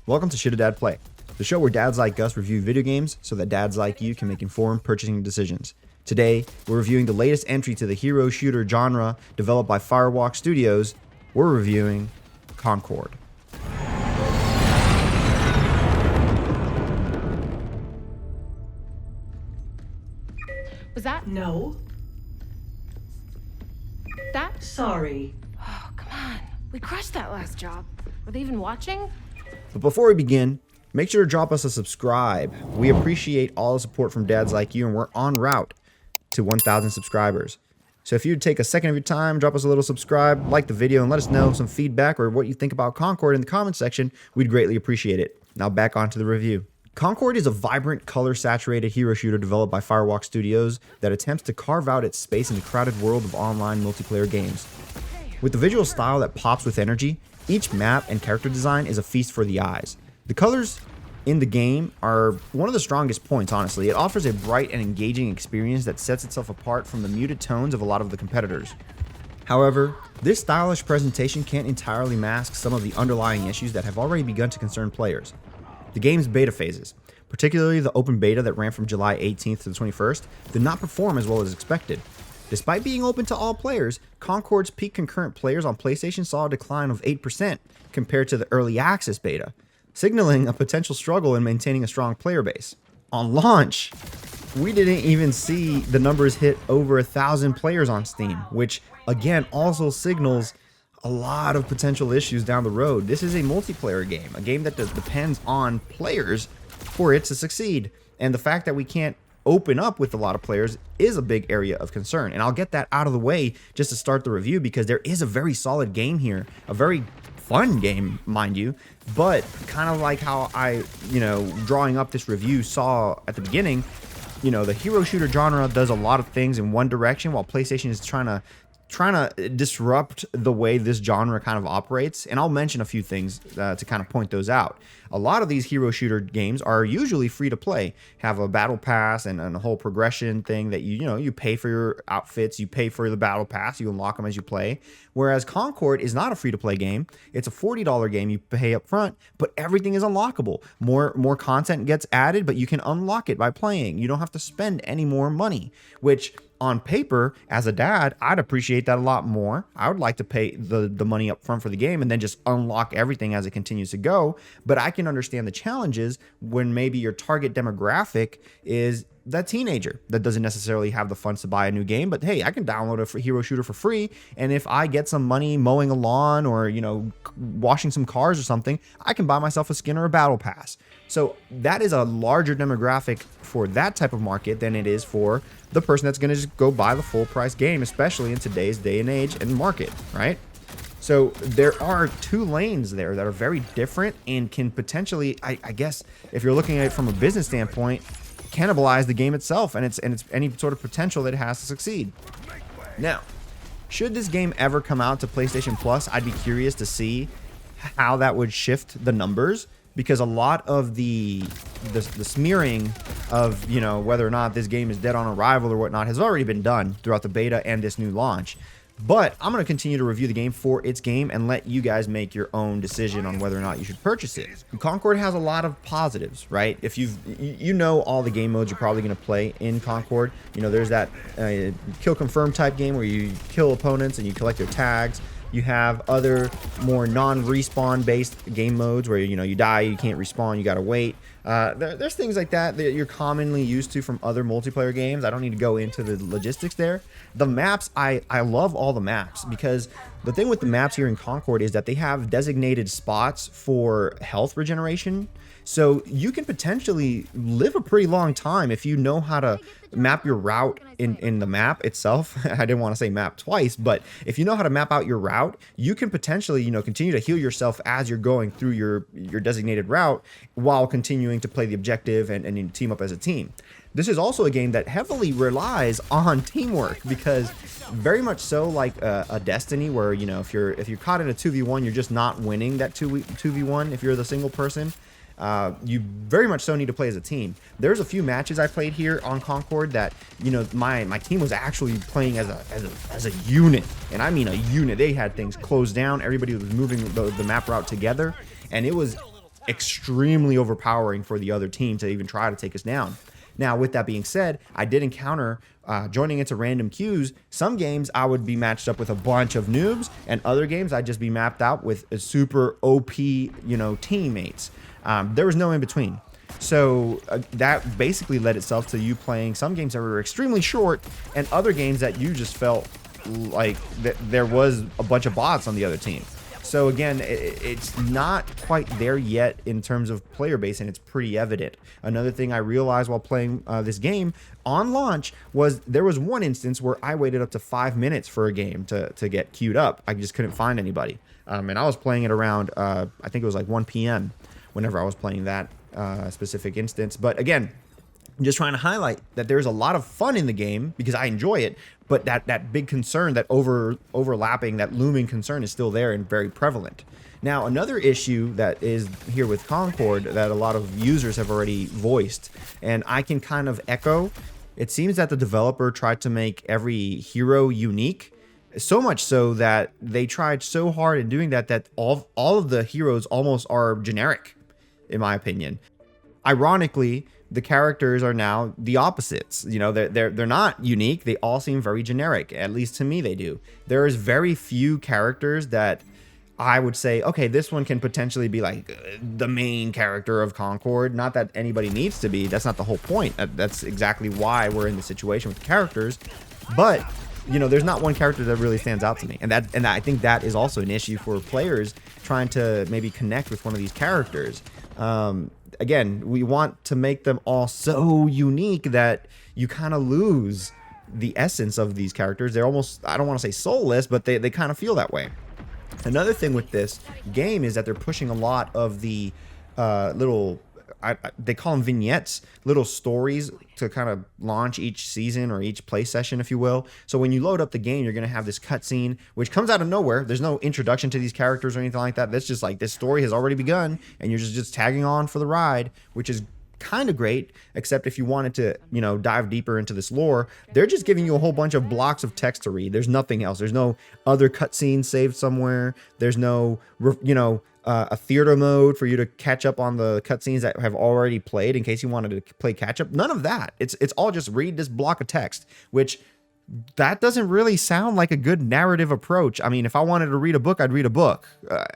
Welcome to Should a Dad Play, the show where dads like us review video games so that dads like you can make informed purchasing decisions. Today, we're reviewing the latest entry to the hero shooter genre developed by Firewalk Studios. We're reviewing Concord. Was that? No. That? Sorry. Oh, come on. We crushed that last job. Were they even watching? But before we begin, make sure to drop us a subscribe. We appreciate all the support from dads like you, and we're en route to 1,000 subscribers. So if you'd take a second of your time, drop us a little subscribe, like the video, and let us know some feedback or what you think about Concord in the comment section, we'd greatly appreciate it. Now back onto the review. Concord is a vibrant, color-saturated hero shooter developed by Firewalk Studios that attempts to carve out its space in the crowded world of online multiplayer games. With the visual style that pops with energy, each map and character design is a feast for the eyes. The colors in the game are one of the strongest points, honestly. It offers a bright and engaging experience that sets itself apart from the muted tones of a lot of the competitors. However, this stylish presentation can't entirely mask some of the underlying issues that have already begun to concern players. The game's beta phases, particularly the open beta that ran from July 18th to the 21st, did not perform as well as expected. Despite being open to all players, Concord's peak concurrent players on PlayStation saw a decline of 8% compared to the early access beta, signaling a potential struggle in maintaining a strong player base. On launch, we didn't even see the numbers hit over 1,000 players on Steam, which again also signals a lot of potential issues down the road. This is a multiplayer game, a game that depends on players for it to succeed. And the fact that we can't open up with a lot of players is a big area of concern. And I'll get that out of the way just to start the review, because there is a very solid game here, a very fun game, mind you, but kind of like how I, drawing up this review saw at the beginning, the hero shooter genre does a lot of things in one direction while PlayStation is trying to disrupt the way this genre kind of operates. And I'll mention a few things to kind of point those out. A lot of these hero shooter games are usually free to play, have a battle pass and a whole progression thing that you pay for your outfits, you pay for the battle pass, you unlock them as you play. Whereas Concord is not a free to play game. It's a $40 game you pay up front, but everything is unlockable. More content gets added, but you can unlock it by playing. You don't have to spend any more money, which on paper, as a dad, I'd appreciate that a lot more. I would like to pay the money up front for the game and then just unlock everything as it continues to go. But I can understand the challenges when maybe your target demographic is that teenager that doesn't necessarily have the funds to buy a new game, but hey, I can download a hero shooter for free, and if I get some money mowing a lawn or washing some cars or something, I can buy myself a skin or a battle pass. So that is a larger demographic for that type of market than it is for the person that's going to just go buy the full price game, especially in today's day and age and market, right? So there are two lanes there that are very different and can potentially, I guess, if you're looking at it from a business standpoint, cannibalize the game itself and its any sort of potential that it has to succeed. Now, should this game ever come out to PlayStation Plus, I'd be curious to see how that would shift the numbers, because a lot of the smearing of whether or not this game is dead on arrival or whatnot has already been done throughout the beta and this new launch. But I'm going to continue to review the game for its game and let you guys make your own decision on whether or not you should purchase it. Concord has a lot of positives, right? If all the game modes you're probably going to play in Concord. There's that kill confirm type game where you kill opponents and you collect their tags. You have other more non-respawn based game modes where you die, you can't respawn, you gotta wait. There's things like that you're commonly used to from other multiplayer games. I don't need to go into the logistics there. The maps, I love all the maps, because the thing with the maps here in Concord is that they have designated spots for health regeneration. So you can potentially live a pretty long time if you know how to map your route in the map itself. I didn't want to say map twice, but if you know how to map out your route, you can potentially, continue to heal yourself as you're going through your designated route while continuing to play the objective and you team up as a team. This is also a game that heavily relies on teamwork, because very much so like a Destiny, where if you're caught in a 2v1, you're just not winning that 2v1 if you're the single person. You very much so need to play as a team. There's a few matches I played here on Concord that, my team was actually playing as a unit, and I mean a unit. They had things closed down. Everybody was moving the map route together, and it was extremely overpowering for the other team to even try to take us down. Now, with that being said, I did encounter joining into random queues. Some games I would be matched up with a bunch of noobs, and other games I'd just be mapped out with a super OP, teammates. There was no in between. So that basically led itself to you playing some games that were extremely short, and other games that you just felt like there was a bunch of bots on the other team. So again, it's not quite there yet in terms of player base, and it's pretty evident. Another thing I realized while playing this game on launch was there was one instance where I waited up to 5 minutes for a game to get queued up. I just couldn't find anybody. And I was playing it around, I think it was like 1 p.m. whenever I was playing that specific instance. But again, I'm just trying to highlight that there's a lot of fun in the game because I enjoy it, but that big concern, that overlapping, that looming concern is still there and very prevalent. Now, another issue that is here with Concord that a lot of users have already voiced, and I can kind of echo, it seems that the developer tried to make every hero unique, so much so that they tried so hard in doing that all of the heroes almost are generic, in my opinion. Ironically, the characters are now the opposites. They're not unique. They all seem very generic. At least to me, they do. There is very few characters that I would say, okay, this one can potentially be like the main character of Concord. Not that anybody needs to be. That's not the whole point. That's exactly why we're in the situation with the characters. But there's not one character that really stands out to me, and I think that is also an issue for players trying to maybe connect with one of these characters. Again, we want to make them all so unique that you kind of lose the essence of these characters. They're almost, I don't want to say soulless, but they kind of feel that way. Another thing with this game is that they're pushing a lot of the little, they call them vignettes, little stories to kind of launch each season or each play session, if you will. So when you load up the game, you're going to have this cutscene, which comes out of nowhere. There's no introduction to these characters or anything like that. That's just like, this story has already begun, and you're just tagging on for the ride, which is kind of great, except if you wanted to, dive deeper into this lore, they're just giving you a whole bunch of blocks of text to read. There's nothing else. There's no other cutscenes saved somewhere. There's no, a theater mode for you to catch up on the cutscenes that have already played in case you wanted to play catch up. None of that. It's all just read this block of text, which that doesn't really sound like a good narrative approach. I mean, if I wanted to read a book, I'd read a book.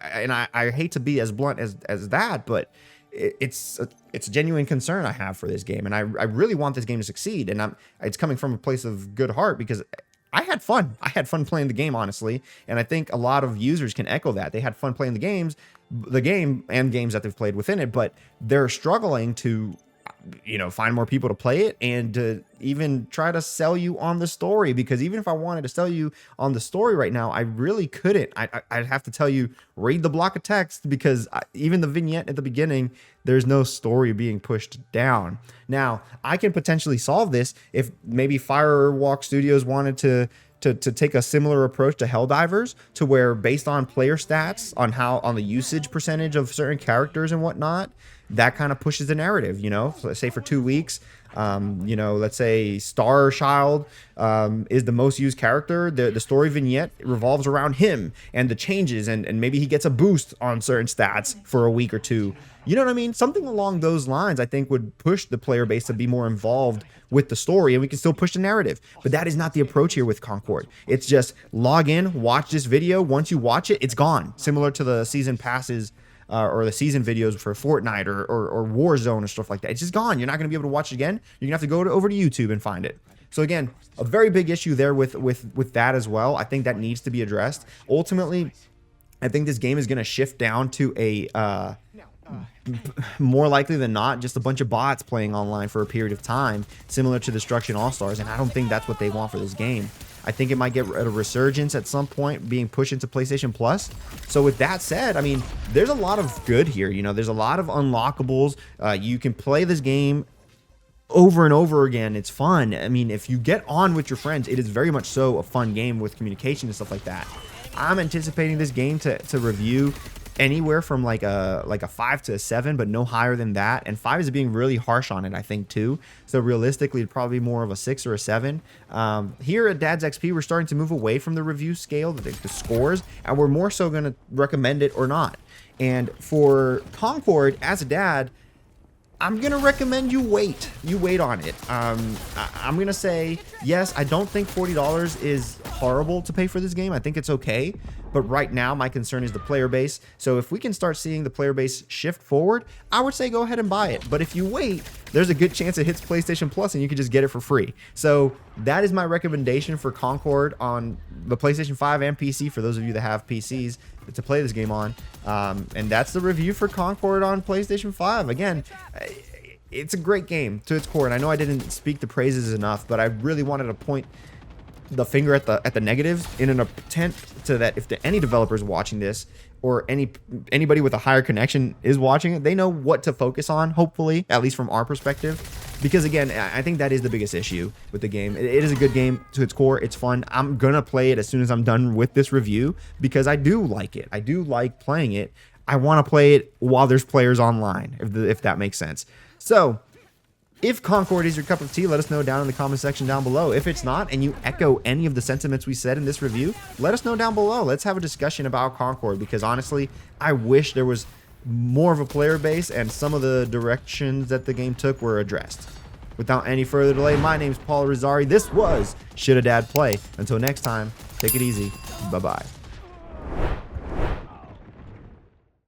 And I hate to be as blunt as that, but it's a genuine concern I have for this game. And I really want this game to succeed. And it's coming from a place of good heart because I had fun. I had fun playing the game, honestly. And I think a lot of users can echo that. They had fun playing the game and games that they've played within it, but they're struggling to, find more people to play it and to even try to sell you on the story. Because even if I wanted to sell you on the story right now, I really couldn't. I'd have to tell you, read the block of text, because even the vignette at the beginning, there's no story being pushed down. Now, I can potentially solve this if maybe Firewalk Studios wanted to take a similar approach to Helldivers, to where based on player stats, on the usage percentage of certain characters and whatnot, that kind of pushes the narrative. So let's say for 2 weeks, let's say Starchild is the most used character. The story vignette revolves around him and the changes, and maybe he gets a boost on certain stats for a week or two. You know what I mean? Something along those lines, I think, would push the player base to be more involved with the story, and we can still push the narrative. But that is not the approach here with Concord. It's just log in, watch this video. Once you watch it, it's gone. Similar to the season passes or the season videos for Fortnite or Warzone or stuff like that. It's just gone. You're not going to be able to watch it again. You're going to have to go over to YouTube and find it. So again, a very big issue there with that as well. I think that needs to be addressed. Ultimately, I think this game is going to shift down to a more likely than not, just a bunch of bots playing online for a period of time, similar to Destruction All-Stars, and I don't think that's what they want for this game. I think it might get a resurgence at some point, being pushed into PlayStation Plus. So with that said, I mean, there's a lot of good here. There's a lot of unlockables. You can play this game over and over again. It's fun. I mean, if you get on with your friends, it is very much so a fun game with communication and stuff like that. I'm anticipating this game to review anywhere from like a 5 to a 7, but no higher than that. And 5 is being really harsh on it, I think, too. So realistically, it'd probably be more of a 6 or a 7. Here at Dad's XP, we're starting to move away from the review scale, the scores, and we're more so going to recommend it or not. And for Concord, as a dad, I'm going to recommend you wait. You wait on it. I'm going to say, yes, I don't think $40 is horrible to pay for this game. I think it's okay. But right now, my concern is the player base. So if we can start seeing the player base shift forward, I would say go ahead and buy it. But if you wait, there's a good chance it hits PlayStation Plus and you can just get it for free. So that is my recommendation for Concord on the PlayStation 5 and PC for those of you that have PCs to play this game on. And that's the review for Concord on PlayStation 5. Again, it's a great game to its core. And I know I didn't speak the praises enough, but I really wanted to point the finger at the negatives in an attempt to that if any developers watching this or anybody with a higher connection is watching it, they know what to focus on, hopefully, at least from our perspective. Because again, I think that is the biggest issue with the game. It is a good game to its core. It's fun. I'm gonna play it as soon as I'm done with this review because I do like it. I do like playing it. I want to play it while there's players online, if that makes sense. So if Concord is your cup of tea, let us know down in the comment section down below. If it's not, and you echo any of the sentiments we said in this review, let us know down below. Let's have a discussion about Concord, because honestly, I wish there was more of a player base and some of the directions that the game took were addressed. Without any further delay, my name's Paul Irizarry. This was Should a Dad Play? Until next time, take it easy. Bye-bye.